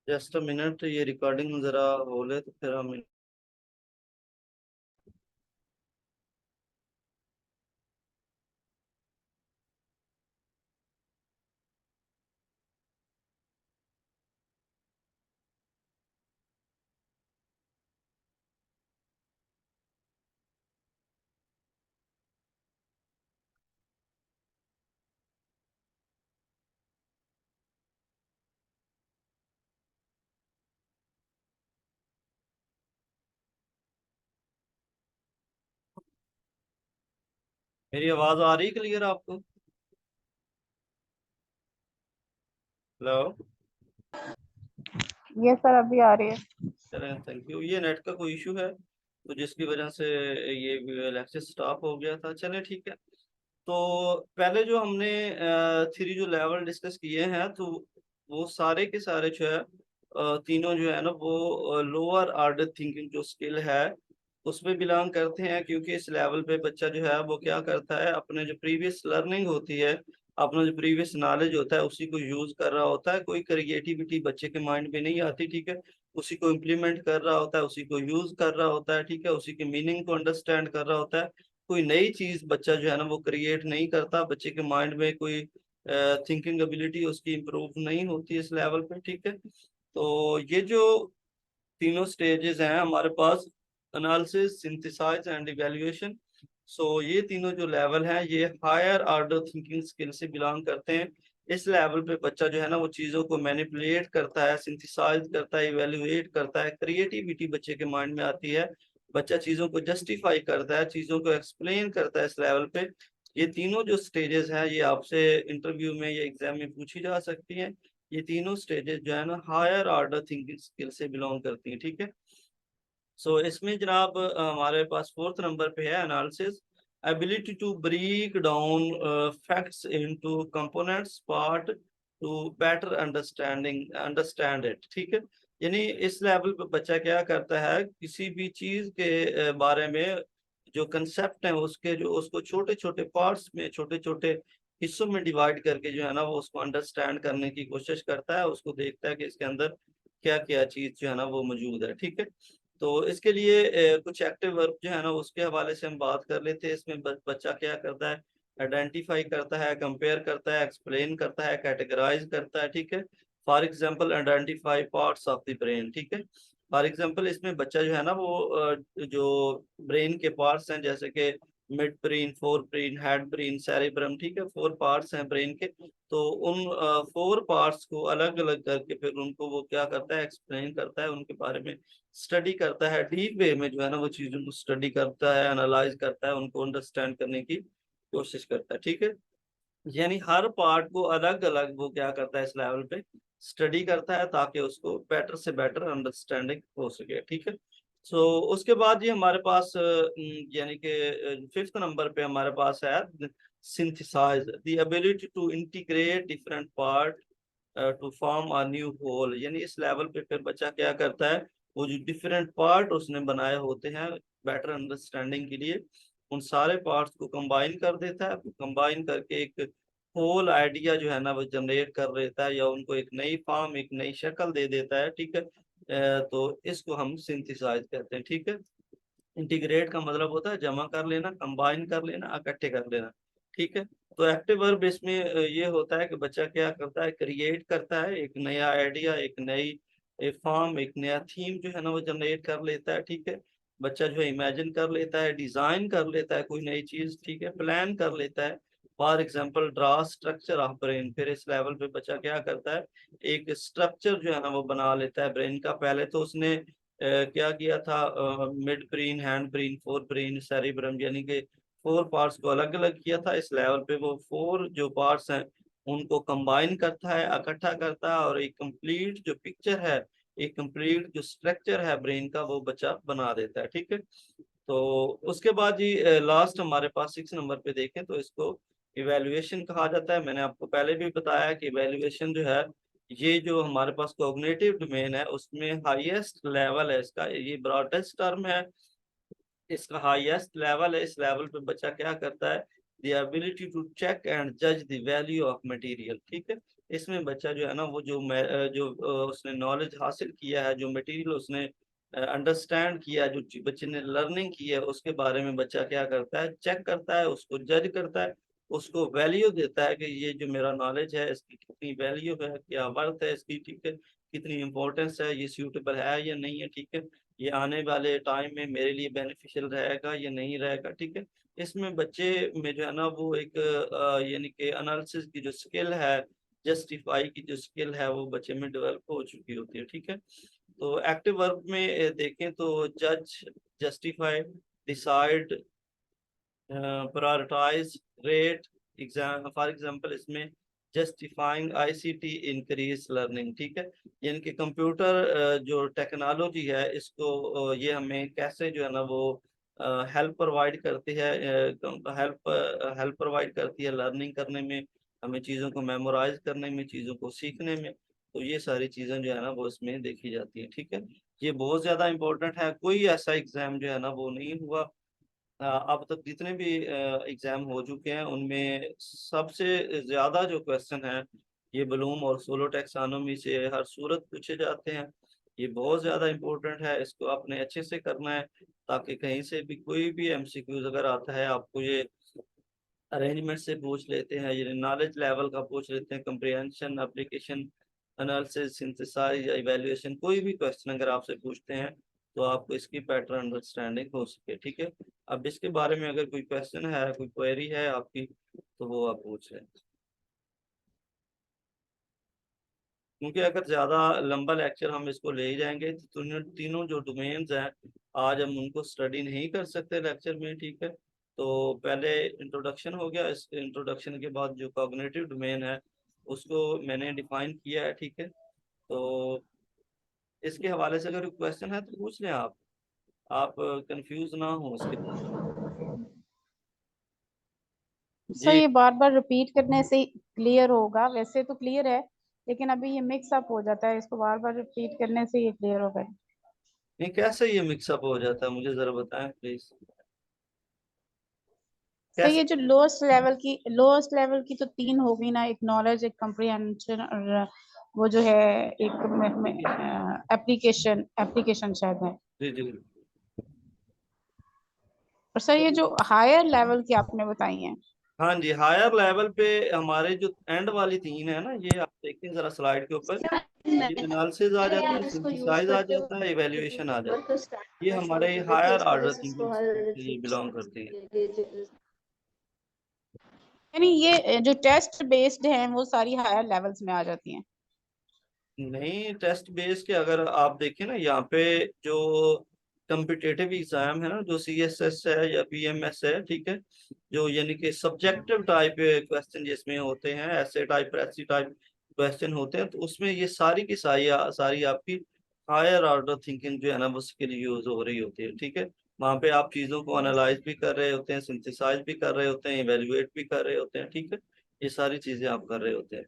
Just a minute, ये recording जरा हो ले तो फिर हम। मेरी आवाज आ रही क्लियर आपको? हेलो। ये सर अभी आ रही है। चलें, थैंक यू। ये नेट का कोई इशू है तो जिसकी वजह से ये लेक्चर स्टॉप हो गया था। चलें ठीक है। तो पहले जो हमने थ्री जो लेवल डिस्कस किए हैं, तो वो सारे के सारे जो है तीनों जो है ना, वो लोअर ऑर्डर थिंकिंग जो स्किल है उसमें बिलोंग करते हैं। क्योंकि इस लेवल पे बच्चा जो है वो क्या करता है, अपने जो प्रीवियस लर्निंग होती है, अपना जो प्रीवियस नॉलेज होता है उसी को यूज कर रहा होता है। कोई क्रिएटिविटी बच्चे के माइंड में नहीं आती, ठीक है। उसी को इम्प्लीमेंट कर रहा होता है, उसी को यूज कर रहा होता है, ठीक है। उसी के मीनिंग को अंडरस्टैंड कर रहा होता है। कोई नई चीज बच्चा जो है ना वो क्रिएट नहीं करता। बच्चे के माइंड में कोई थिंकिंग एबिलिटी उसकी इम्प्रूव नहीं होती इस लेवल पे, ठीक है। तो ये जो तीनों स्टेजेस हैं हमारे पास, एनालिसिस, सिंथेसाइज एंड इवैल्यूएशन। सो ये तीनों जो लेवल हैं ये हायर ऑर्डर थिंकिंग स्किल से बिलोंग करते हैं। इस लेवल पे बच्चा जो है ना वो चीजों को मैनिपुलेट करता है, सिंथेसाइज करता है, इवैल्यूएट करता है, क्रिएटिविटी बच्चे के माइंड में आती है। बच्चा चीजों को जस्टिफाई करता है, चीजों को एक्सप्लेन करता है इस लेवल पे। ये तीनों जो स्टेजेस हैं ये आपसे इंटरव्यू में या एग्जाम में पूछी जा सकती हैं। ये तीनों स्टेजेस जो है ना हायर ऑर्डर थिंकिंग स्किल से बिलोंग करती हैं, ठीक है। सो इसमें जनाब हमारे पास फोर्थ नंबर पे है analysis, ability to break down facts into components part to better understand it, ठीक है। यानी इस लेवल पे बच्चा क्या करता है, किसी भी चीज के बारे में जो कंसेप्ट है उसके, जो उसको छोटे छोटे पार्ट्स में, छोटे छोटे हिस्सों में डिवाइड करके जो है ना वो उसको अंडरस्टैंड करने की कोशिश करता है। उसको देखता है कि इसके अंदर क्या क्या चीज जो है ना वो मौजूद है, ठीक है। तो इसके लिए कुछ एक्टिव वर्ब जो है ना उसके हवाले से हम बात कर लेते हैं। इसमें बच्चा क्या करता है, आइडेंटिफाई करता है, कंपेयर करता है, एक्सप्लेन करता है, कैटेगराइज करता है, ठीक है। For example identify parts of the brain, ठीक है। फॉर एग्जांपल इसमें बच्चा जो है ना वो जो ब्रेन के पार्ट्स हैं, जैसे कि mid brain, fore brain, head brain, cerebrum, ठीक है, फोर पार्ट्स हैं ब्रेन के। तो उन फोर पार्ट्स को अलग अलग करके फिर उनको वो क्या करता है, एक्सप्लेन करता है, उनके बारे में स्टडी करता है, डीप वे में जो है ना वो चीजों को स्टडी करता है, एनालाइज करता है, उनको अंडरस्टैंड करने की कोशिश करता है, ठीक है। यानी हर पार्ट को अलग अलग वो क्या करता है इस लेवल पे स्टडी करता है ताकि उसको बेटर से बेटर अंडरस्टैंडिंग हो सके, ठीक है। सो उसके बाद ये हमारे पास यानी कि फिफ्थ नंबर पे हमारे पास है synthesise, the ability to integrate different part to form a new whole. यानी इस लेवल पे फिर बच्चा क्या करता है, वो जो डिफरेंट पार्ट उसने बनाए होते हैं बेटर अंडरस्टैंडिंग के लिए, उन सारे पार्ट्स को कंबाइन कर देता है। कंबाइन करके एक होल आइडिया जो है ना वो जनरेट कर देता है, या उनको एक नई फॉर्म, एक नई शक्ल दे देता है, ठीक है। तो इसको हम सिंथेसाइज कहते हैं, ठीक है। इंटीग्रेट का मतलब होता है जमा कर लेना, कंबाइन कर लेना, इकट्ठे कर लेना, ठीक है। तो एक्टिव वर्ब इसमें ये होता है कि बच्चा क्या करता है, क्रिएट करता है एक नया आइडिया, एक नई एक फॉर्म, एक नया थीम जो है ना वो जनरेट कर लेता है, ठीक है। बच्चा जो है इमेजिन कर लेता है, डिजाइन कर लेता है कोई नई चीज, ठीक है, प्लान कर लेता है। For example draw structure of brain, फिर इस लेवल पे बच्चा क्या करता है, एक स्ट्रक्चर जो है ना वो बना लेता है ब्रेन का। पहले तो उसने क्या किया था, mid brain, hind brain, fore brain, cerebrum, यानी कि फोर पार्ट्स को अलग अलग किया था। इस लेवल पे वो फोर जो पार्ट्स हैं उनको कंबाइन करता है, इकट्ठा करता है, और एक कंप्लीट जो पिक्चर है, एक कंप्लीट जो स्ट्रक्चर है ब्रेन का वो बच्चा बना देता है, ठीक है। तो उसके बाद जी लास्ट हमारे पास सिक्स नंबर पे देखें तो इसको इवेल्युएशन कहा जाता है। मैंने आपको पहले भी बताया कि इवेल्युएशन जो है ये जो हमारे पास कॉग्निटिव डोमेन है उसमें हाईएस्ट लेवल है इसका, ये ब्रॉडेस्ट टर्म है, इसका हाईएस्ट लेवल है। इस लेवल पे बच्चा क्या करता है, the ability to check and जज द वैल्यू ऑफ मटेरियल, ठीक है। इसमें बच्चा जो है ना वो जो उसने नॉलेज हासिल किया है, जो मटेरियल उसने अंडरस्टैंड किया, जो बच्चे ने लर्निंग की है, उसके बारे में बच्चा क्या करता है, चेक करता है, उसको जज करता है, उसको वैल्यू देता है कि ये जो मेरा नॉलेज है इसकी कितनी वैल्यू है, क्या वर्थ है इसकी, ठीक है, कितनी इंपॉर्टेंस है, ये सूटेबल है या नहीं है, ठीक है, ये आने वाले टाइम में मेरे लिए बेनिफिशियल रहेगा या नहीं रहेगा, ठीक है। इसमें बच्चे में जो है ना वो एक यानी कि एनालिसिस की जो स्किल है, जस्टिफाई की जो स्किल है, वो बच्चे में डेवलप हो चुकी होती है, ठीक है। तो एक्टिव वर्ब में देखें तो जज, justify, decide, prioritise, rate, exam, for example इसमें जस्टिफाइंग आईसीटी इंक्रीज लर्निंग, ठीक है। यानी कि कंप्यूटर जो टेक्नोलॉजी है इसको ये हमें कैसे जो है ना वो हेल्प प्रोवाइड करती है, हेल्प हेल्प प्रोवाइड करती है लर्निंग करने में, हमें चीज़ों को मेमोराइज करने में, चीज़ों को सीखने में। तो ये सारी चीज़ें जो है ना वो इसमें देखी जाती है, ठीक है। ये बहुत ज़्यादा इंपॉर्टेंट है, कोई ऐसा एग्जाम जो है ना वो नहीं हुआ अब तक जितने भी एग्जाम हो चुके हैं उनमें सबसे ज्यादा जो क्वेश्चन है ये ब्लूम और सोलो टैक्सोनॉमी से हर सूरत पूछे जाते हैं। ये बहुत ज्यादा इम्पोर्टेंट है, इसको आपने अच्छे से करना है ताकि कहीं से भी कोई भी एमसीक्यूज अगर आता है आपको ये अरेंजमेंट से पूछ लेते हैं, ये नॉलेज लेवल का पूछ लेते हैं, कंप्रिहेंशन, एप्लीकेशन, एनालिसिस, सिंथेसाइज या इवैल्यूएशन, कोई भी क्वेश्चन अगर आपसे पूछते हैं तो आपको इसकी पैटर्न अंडरस्टैंडिंग हो सके, ठीक है। अब इसके बारे में अगर कोई क्वेश्चन है, कोई क्वेरी है आपकी, तो वो आप पूछ लें, क्योंकि अगर ज्यादा लंबा लेक्चर हम इसको ले ही जाएंगे तो तीनों जो डोमेन्स हैं आज हम उनको स्टडी नहीं कर सकते लेक्चर में, ठीक है। तो पहले इंट्रोडक्शन हो गया, इस इंट्रोडक्शन के बाद जो कॉग्निटिव डोमेन है उसको मैंने डिफाइन किया है, ठीक है। तो इसके हवाले से अगर क्वेश्चन है तो पूछ लें आप कंफ्यूज ना हो उसके बारे में। सर जी। ये बार बार रिपीट करने से क्लियर होगा, वैसे तो क्लियर है लेकिन अभी ये मिक्स अप हो जाता है, इसको बार बार रिपीट करने से ये क्लियर होगा। नहीं, कैसे ये मिक्सअप हो जाता है, मुझे जरा बताएं प्लीज, सर ये कैसे। जो लोएस्ट लेवल की तो तीन हो गई ना, एक नॉलेज, एक कम्प्रिहेंशन और वो जो है एक एप्लीकेशन, एप्लीकेशन शायद है। जी जी। और सर ये जो हायर लेवल की आपने बताई हैं। हाँ जी, हायर लेवल पे हमारे जो एंड वाली तीन है ना, ये आप देखते हैं जरा स्लाइड के ऊपर, ये एनालिसिस आ जाता है, इसको यूज सिंथेसाइज आ करते जाता है, हुए इवेल्युएशन आ जाता वर्क है। ये स्टार्ट शुरू हमारे कर देते हैं, हायर इस वजह ऑर्डर से इसको थिंकिंग हर से ये चीज बिलोंग करती है। यानी ये जो टेस्ट बेस्ड हैं वो सारी हायर लेवल्स में आ जाती हैं। नहीं, टेस्ट बेस के अगर आप देखें ना यहाँ पे जो कम्पिटेटिव एग्जाम है ना, जो सीएसएस है या बीएमएस है, ठीक है, जो यानी कि सब्जेक्टिव टाइप क्वेश्चन जिसमें होते हैं, ऐसे टाइप ऐसी टाइप क्वेश्चन होते हैं, तो उसमें ये सारी की सारी सारी आपकी हायर ऑर्डर थिंकिंग जो है ना वो स्किल यूज हो रही होती है, ठीक है। वहाँ पे आप चीज़ों को एनालाइज भी कर रहे होते हैं, सिंथेसाइज भी कर रहे होते हैं, इवेलुएट भी कर रहे होते हैं, ठीक है। ये सारी चीज़ें आप कर रहे होते हैं।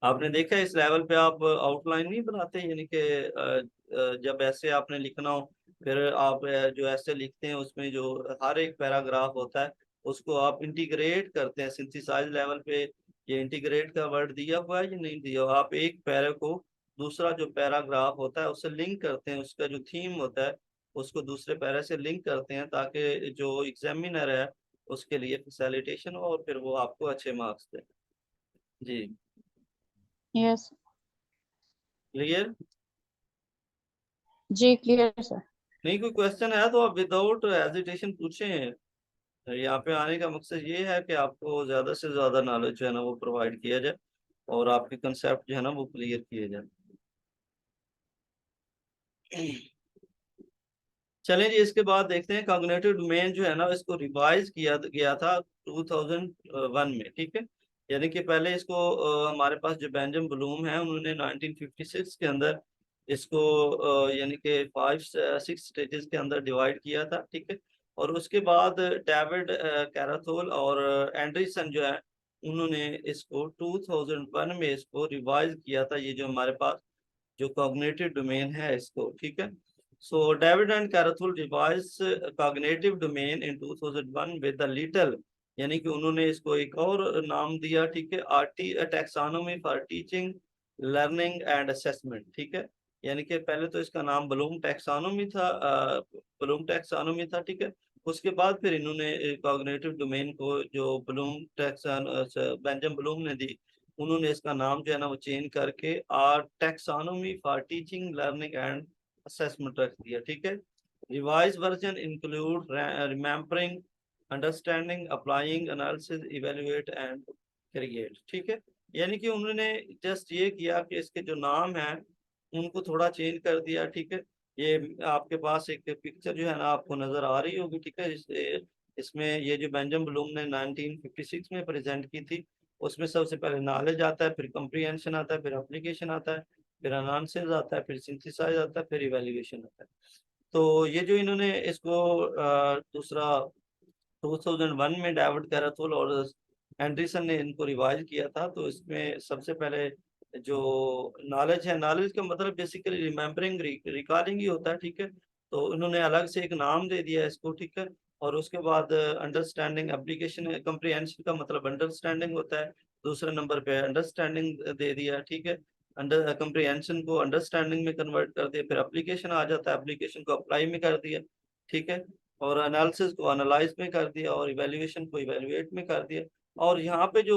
आपने देखा है इस लेवल पे आप आउटलाइन नहीं बनाते, यानी कि जब ऐसे आपने लिखना हो, फिर आप जो ऐसे लिखते हैं उसमें जो हर एक पैराग्राफ होता है उसको आप इंटीग्रेट करते हैं सिंथेसाइज लेवल पे। ये इंटीग्रेट का वर्ड दिया हुआ है या नहीं दिया हुआ, आप एक पैरा को दूसरा जो पैराग्राफ होता है उससे लिंक करते हैं, उसका जो थीम होता है उसको दूसरे पैरा से लिंक करते हैं ताकि जो एग्जामिनर है उसके लिए फैसिलिटेशन हो और फिर वो आपको अच्छे मार्क्स दे। जी। यस। क्लियर। जी क्लियर सर। नहीं, कोई क्वेश्चन है तो आप विदाउट हेजिटेशन पूछें। यहाँ पे आने का मकसद ये है कि आपको ज्यादा से ज्यादा नॉलेज जो है ना वो प्रोवाइड किया जाए और आपके कंसेप्ट जो है ना वो क्लियर किए जाए। चलें जी, इसके बाद देखते हैं कॉग्निटिव डोमेन जो है ना इसको रिवाइज किया गया था 2001 में, ठीक है। यानी कि पहले इसको हमारे पास जो बेंजामिन ब्लूम है उन्होंने 1956 के अंदर इसको यानी कि 5 6 स्टेजेस के अंदर डिवाइड किया था, ठीक है। और उसके बाद डेविड कैराथोल और एंडरसन जो है उन्होंने इसको 2001 में इसको रिवाइज किया था, ये जो हमारे पास जो कॉग्निटिव डोमेन है इसको, ठीक है। So David and Carathul revised cognitive domain in 2001 with a little यानी कि उन्होंने इसको एक और नाम दिया, ठीक है, RT taxonomy for teaching learning and assessment, ठीक है। यानी कि पहले तो इसका नाम ब्लूम टैक्सोनॉमी था, ब्लूम टैक्सोनॉमी था, ठीक है। उसके बाद फिर इन्होंने कॉग्निटिव डोमेन को जो ब्लूम टैक्सन बेंजामिन ब्लूम ने दी, उन्होंने इसका नाम जो है ना वो चेंज करके are taxonomy for teaching learning and assessment रख दिया, ठीक है। Revise version include remembering, understanding, applying, analysis, evaluate and create, ठीक है। यानी कि उन्होंने जस्ट ये किया कि इसके जो नाम है उनको थोड़ा चेंज कर दिया, ठीक है। ये आपके पास एक पिक्चर जो है ना आपको नजर आ रही होगी, ठीक है। इसमें ये जो बेंजामिन ब्लूम ने 1956 में प्रेजेंट की थी, उसमें सबसे पहले नॉलेज आता है, फिर कम्प्रीहेंशन आता है, फिर एप्लीकेशन आता है, फिर एनालिसिस आता है, फिर सिंथेसाइज आता है, फिर इवेल्युएशन आता है। तो ये जो इन्होंने इसको दूसरा 2001 में डेविड कैराथोल और एंडरसन ने इनको रिवाइज किया था। तो इसमें सबसे पहले जो नॉलेज है, नॉलेज का मतलब बेसिकली रिमेम्बरिंग, रिकॉर्डिंग ही होता है, ठीक है। तो उन्होंने अलग से एक नाम दे दिया इसको, ठीक है। और उसके बाद अंडरस्टैंडिंग, एप्लीकेशन, कम्प्रीहेंशन का मतलब अंडरस्टैंडिंग होता है, दूसरे नंबर पे अंडरस्टैंडिंग दे दिया, ठीक है। अंडर कम्प्रीहेंशन को अंडरस्टैंडिंग में कन्वर्ट कर दिया, फिर एप्लीकेशन आ जाता है, एप्लीकेशन को अप्लाई में कर दिया, ठीक है। और एनालिसिस को एनालाइज में कर दिया, और इवेल्युएशन को इवेल्युएट में कर दिया। और यहाँ पे जो